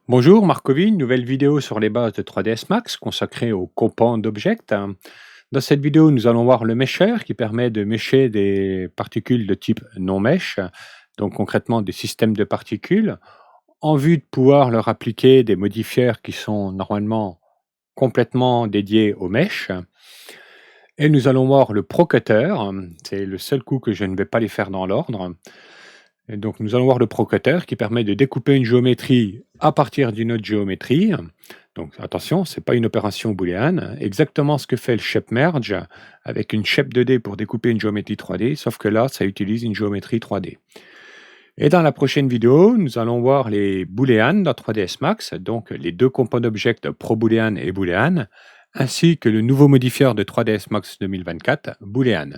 Bonjour, Marcovi, nouvelle vidéo sur les bases de 3ds Max consacrée au Compound Object. Dans cette vidéo, nous allons voir le mesher qui permet de mesher des particules de type non-mesh, donc concrètement des systèmes de particules, en vue de pouvoir leur appliquer des modifiers qui sont normalement complètement dédiés au mesh. Et nous allons voir le Procutter, c'est le seul coup que je ne vais pas les faire dans l'ordre. Et donc, nous allons voir le procutter qui permet de découper une géométrie à partir d'une autre géométrie. Donc, attention, ce n'est pas une opération booléenne. Exactement ce que fait le shape merge avec une shape 2D pour découper une géométrie 3D, sauf que là, ça utilise une géométrie 3D. Et dans la prochaine vidéo, nous allons voir les booléennes dans 3ds Max, donc les deux composants objects ProBoolean et Boolean, ainsi que le nouveau modifieur de 3ds Max 2024, Boolean.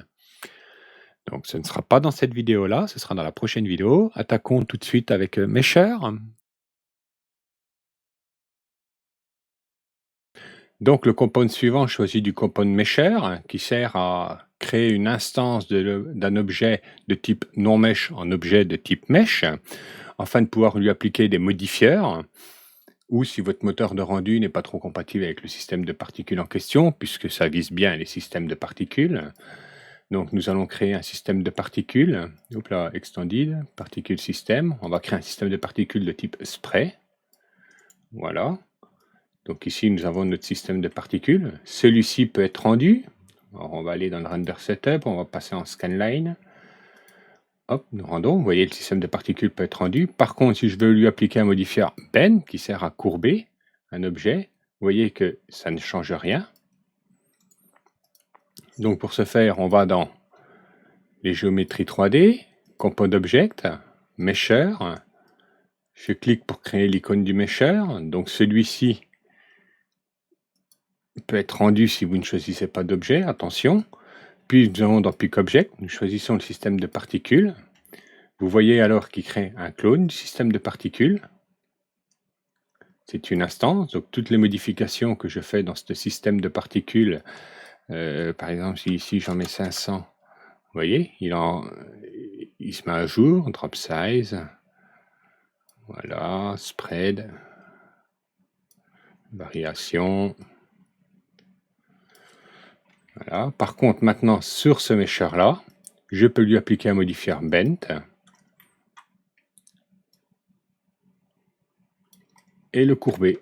Donc ce ne sera pas dans cette vidéo-là, ce sera dans la prochaine vidéo. Attaquons tout de suite avec Mesher. Donc le compound suivant choisit du compound Mesher qui sert à créer une instance d'un objet de type non-mesh en objet de type mesh, afin de pouvoir lui appliquer des modifiers, ou si votre moteur de rendu n'est pas trop compatible avec le système de particules en question, puisque ça vise bien les systèmes de particules. Donc nous allons créer un système de particules, hop là, extended, particle system. On va créer un système de particules de type spray. Voilà. Donc ici nous avons notre système de particules. Celui-ci peut être rendu. Alors on va aller dans le render setup, on va passer en scanline. Hop, nous rendons. Vous voyez, le système de particules peut être rendu. Par contre, si je veux lui appliquer un modifier bend qui sert à courber un objet, vous voyez que ça ne change rien. Donc pour ce faire, on va dans les géométries 3D, compound object, mesher. Je clique pour créer l'icône du mesher. Donc celui-ci peut être rendu si vous ne choisissez pas d'objet, attention. Puis nous allons dans Pick Object, nous choisissons le système de particules. Vous voyez alors qu'il crée un clone du système de particules. C'est une instance, donc toutes les modifications que je fais dans ce système de particules, par exemple si ici j'en mets 500, vous voyez, il se met à jour, drop size, voilà, spread, variation. Voilà. Par contre, maintenant, sur ce mesher-là, je peux lui appliquer un modifier bent et le courber.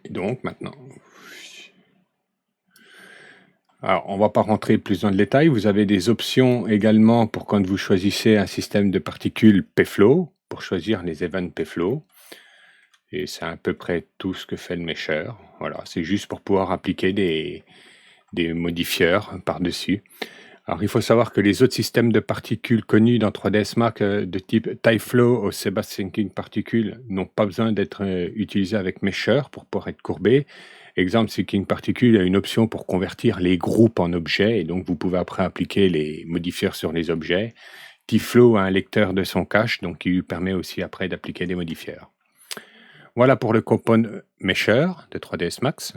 Et donc, maintenant... Alors, on ne va pas rentrer plus dans le détail. Vous avez des options également pour quand vous choisissez un système de particules PFlow, pour choisir les events PFlow. Et c'est à peu près tout ce que fait le mesher. Voilà, c'est juste pour pouvoir appliquer des modifiers par-dessus. Alors, il faut savoir que les autres systèmes de particules connus dans 3ds Max de type TypeFlow ou Sebastian Thinking Particle n'ont pas besoin d'être utilisés avec mesher pour pouvoir être courbés. Exemple, Thinking Particle a une option pour convertir les groupes en objets, et donc vous pouvez après appliquer les modifiers sur les objets. TypeFlow a un lecteur de son cache, donc qui lui permet aussi après d'appliquer des modifiers. Voilà pour le compound mesher de 3ds Max.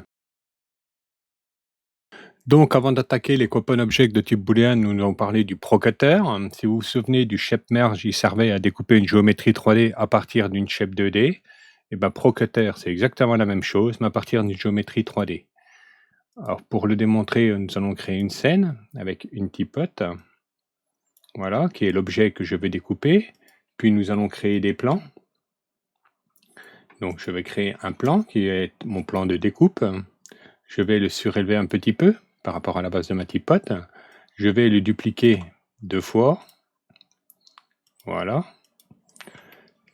Donc, avant d'attaquer les compound objects de type booléen, nous allons parler du procutter. Si vous vous souvenez du shape merge, il servait à découper une géométrie 3D à partir d'une shape 2D. Et bien, procutter, c'est exactement la même chose, mais à partir d'une géométrie 3D. Alors, pour le démontrer, nous allons créer une scène avec une typote, voilà, qui est l'objet que je vais découper. Puis, nous allons créer des plans. Donc, je vais créer un plan qui est mon plan de découpe. Je vais le surélever un petit peu par rapport à la base de ma typote. Je vais le dupliquer 2 fois. Voilà.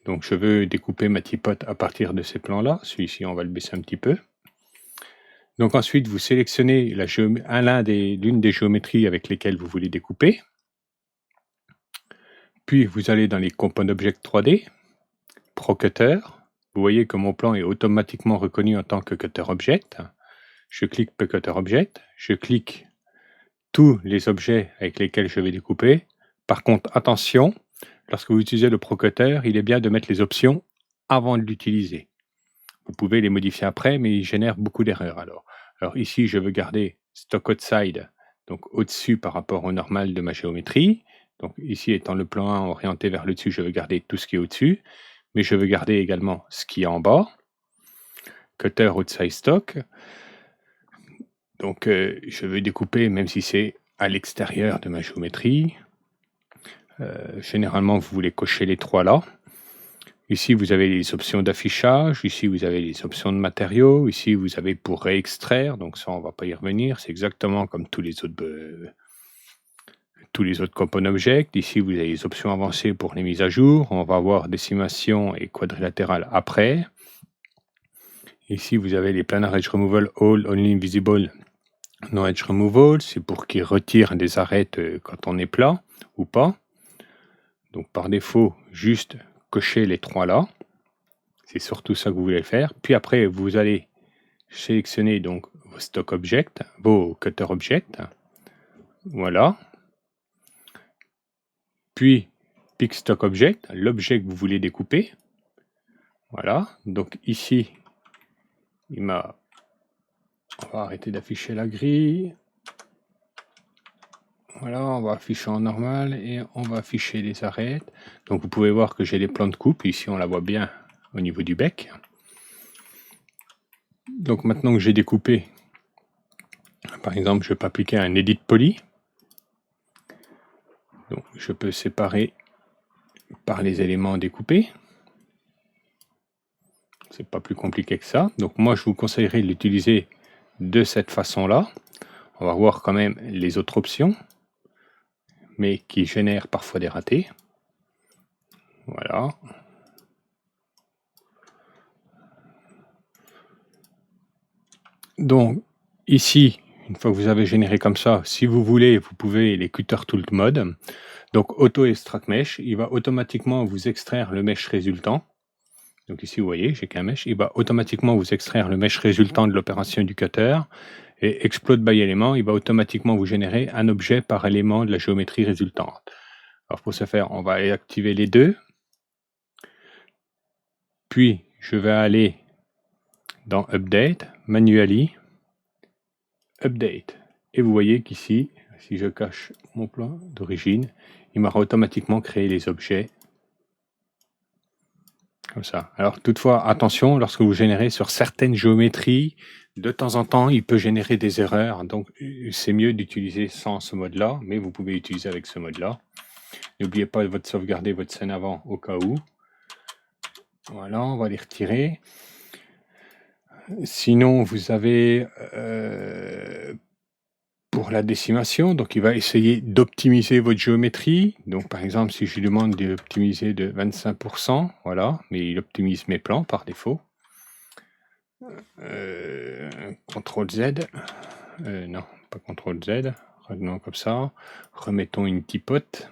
Donc je veux découper ma typote à partir de ces plans-là. Celui-ci, on va le baisser un petit peu. Donc ensuite, vous sélectionnez l'une des géométries avec lesquelles vous voulez découper. Puis vous allez dans les compound object 3D, procutter. Vous voyez que mon plan est automatiquement reconnu en tant que cutter object. Je clique Cutter Object, je clique tous les objets avec lesquels je vais découper. Par contre, attention, lorsque vous utilisez le procutter, il est bien de mettre les options avant de l'utiliser. Vous pouvez les modifier après, mais ils génèrent beaucoup d'erreurs alors. Alors ici, je veux garder Stock Outside, donc au-dessus par rapport au normal de ma géométrie. Donc ici, étant le plan 1 orienté vers le dessus, je veux garder tout ce qui est au-dessus. mais je veux garder également ce qui est en bas, cutter outside stock. Donc je veux découper même si c'est à l'extérieur de ma géométrie. Généralement, vous voulez cocher les 3 là. Ici, vous avez les options d'affichage. Ici, vous avez les options de matériaux. Ici, vous avez pour réextraire. Donc ça, on ne va pas y revenir. C'est exactement comme tous les autres component objects. Ici, vous avez les options avancées pour les mises à jour. On va voir décimation et quadrilatéral après. Ici, vous avez les planar edge removal, all only invisible, no edge removal. C'est pour qu'ils retirent des arêtes quand on est plat ou pas. Donc par défaut, juste cocher les 3 là. C'est surtout ça que vous voulez faire. Puis après, vous allez sélectionner donc vos stock objects, vos cutter objects. Voilà. Puis pick stock object, l'objet que vous voulez découper. Voilà. Donc ici, on va arrêter d'afficher la grille. Voilà, on va afficher en normal et on va afficher les arêtes. Donc vous pouvez voir que j'ai les plans de coupe. Ici, on la voit bien au niveau du bec. Donc maintenant que j'ai découpé, par exemple, je peux appliquer un edit poly. Donc je peux séparer par les éléments découpés. C'est pas plus compliqué que ça. Donc moi, je vous conseillerais de l'utiliser de cette façon-là. On va voir quand même les autres options, mais qui génèrent parfois des ratés. Voilà. Donc ici, une fois que vous avez généré comme ça, si vous voulez, vous pouvez les cutter tool mode. Donc auto extract mesh, il va automatiquement vous extraire le mesh résultant. Donc ici, vous voyez, j'ai qu'un mesh. Il va automatiquement vous extraire le mesh résultant de l'opération du cutter. Et explode by élément, il va automatiquement vous générer un objet par élément de la géométrie résultante. Alors pour ce faire, on va activer les deux. Puis, je vais aller dans Update, Manually, Update. Et vous voyez qu'ici, si je cache mon plan d'origine, il m'aura automatiquement créé les objets comme ça. Alors toutefois, attention, lorsque vous générez sur certaines géométries, de temps en temps, il peut générer des erreurs. Donc c'est mieux d'utiliser sans ce mode-là, mais vous pouvez utiliser avec ce mode-là. N'oubliez pas de sauvegarder votre scène avant au cas où. Voilà, on va les retirer. Sinon, vous avez pour la décimation, donc il va essayer d'optimiser votre géométrie. Donc par exemple, si je lui demande d'optimiser de 25%, voilà, mais il optimise mes plans par défaut. CTRL Z, non, pas CTRL Z, revenons comme ça, remettons une typote,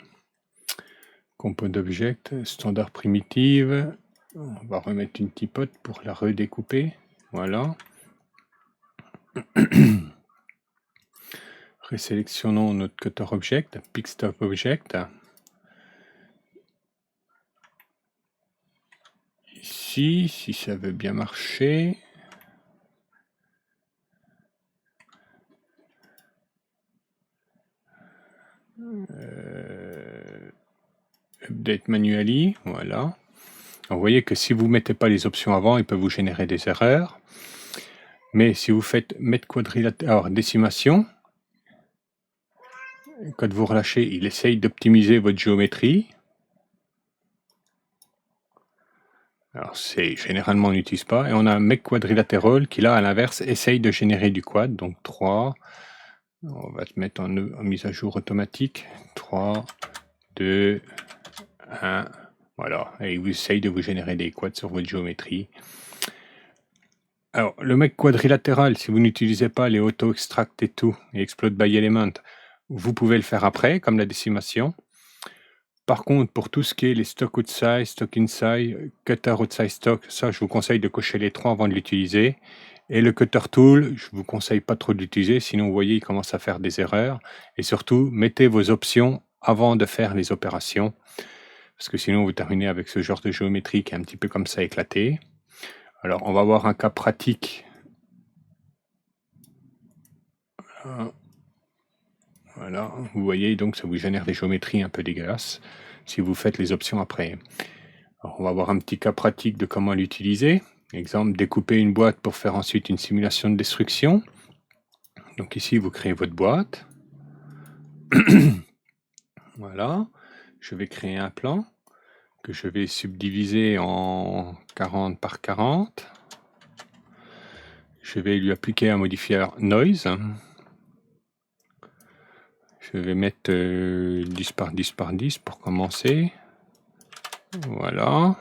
composite object, standard primitive, on va remettre une typote pour la redécouper, voilà. Resélectionnons notre cutter object, pick stock object. Ici, si ça veut bien marcher. Update manually, voilà. Alors, vous voyez que si vous ne mettez pas les options avant, il peut vous générer des erreurs. Mais si vous faites mettre quadrilatéral, décimation, quand vous relâchez, il essaye d'optimiser votre géométrie. Alors, généralement, on n'utilise pas. Et on a make quadrilatéral qui, là, à l'inverse, essaye de générer du quad. Donc, 3. On va te mettre en mise à jour automatique. 3, 2, 1. Voilà. Et il essaye de vous générer des quads sur votre géométrie. Alors, le make quadrilatéral, si vous n'utilisez pas les auto-extract et tout, et explode by element, vous pouvez le faire après, comme la décimation. Par contre, pour tout ce qui est les stock outside, stock inside, cutter outside stock, ça, je vous conseille de cocher les 3 avant de l'utiliser. Et le cutter tool, je vous conseille pas trop de l'utiliser, sinon vous voyez, il commence à faire des erreurs. Et surtout, mettez vos options avant de faire les opérations, parce que sinon vous terminez avec ce genre de géométrie qui est un petit peu comme ça éclaté. Alors, on va voir un cas pratique. Voilà, vous voyez, donc ça vous génère des géométries un peu dégueulasses si vous faites les options après. Alors, on va voir un petit cas pratique de comment l'utiliser. Exemple, découper une boîte pour faire ensuite une simulation de destruction. Donc ici, vous créez votre boîte. Voilà. Je vais créer un plan que je vais subdiviser en 40 par 40. Je vais lui appliquer un modifier noise. Je vais mettre 10 par 10 par 10 pour commencer. Voilà.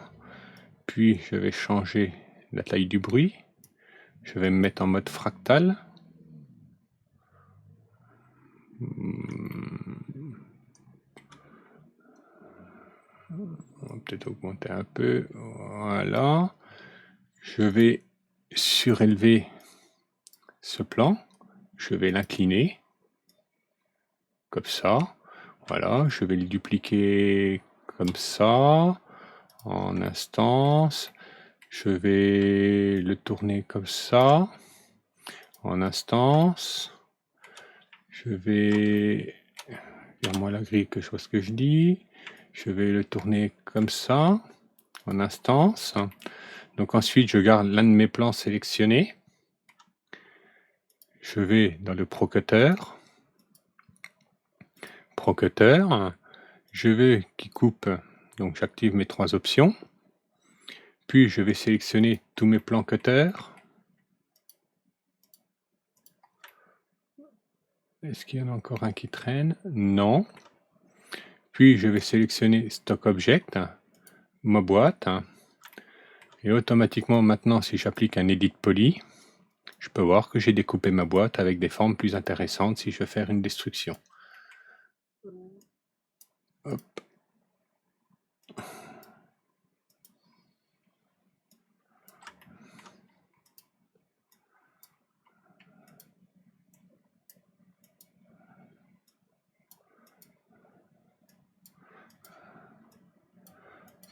Puis je vais changer la taille du bruit. Je vais me mettre en mode fractal. On va peut-être augmenter un peu. Voilà. Je vais surélever ce plan. Je vais l'incliner. Comme ça. Voilà. Je vais le dupliquer comme ça. En instance. Je vais le tourner comme ça. En instance. Je vais... Vers-moi la grille que je vois ce que je dis. Je vais le tourner comme ça. En instance. Donc ensuite, je garde l'un de mes plans sélectionnés. Je vais dans le Procutter. Procutter. Je veux qu'il coupe. Donc j'active mes 3 options. Puis je vais sélectionner tous mes plans cutter. Est-ce qu'il y en a encore un qui traîne? Non. Puis je vais sélectionner Stock Object, ma boîte. Et automatiquement maintenant, si j'applique un Edit Poly, je peux voir que j'ai découpé ma boîte avec des formes plus intéressantes si je veux faire une destruction. Hop.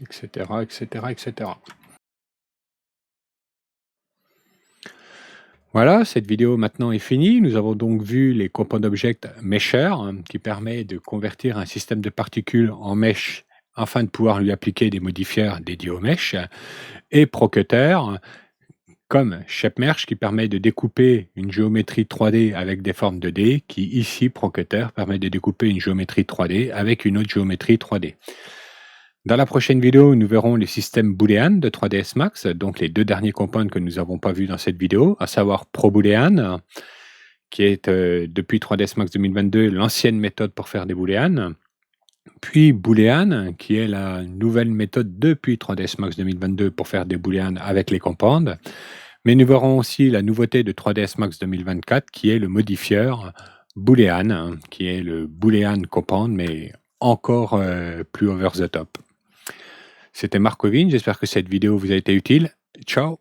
Etc., etc., etc. Voilà, cette vidéo maintenant est finie. Nous avons donc vu les Compound Object Mesher, qui permet de convertir un système de particules en mesh afin de pouvoir lui appliquer des modifiers dédiés au mesh, et Procutter, comme ShapeMesh, qui permet de découper une géométrie 3D avec des formes 2D, qui ici, Procutter, permet de découper une géométrie 3D avec une autre géométrie 3D. Dans la prochaine vidéo, nous verrons les systèmes booléens de 3ds Max, donc les 2 derniers compounds que nous n'avons pas vus dans cette vidéo, à savoir ProBoolean, qui est depuis 3ds Max 2022 l'ancienne méthode pour faire des booléens, puis Boolean, qui est la nouvelle méthode depuis 3ds Max 2022 pour faire des booléens avec les compounds. Mais nous verrons aussi la nouveauté de 3ds Max 2024, qui est le modifier Boolean, qui est le Boolean compound, mais encore plus over the top. C'était Marc Ovin, j'espère que cette vidéo vous a été utile. Ciao!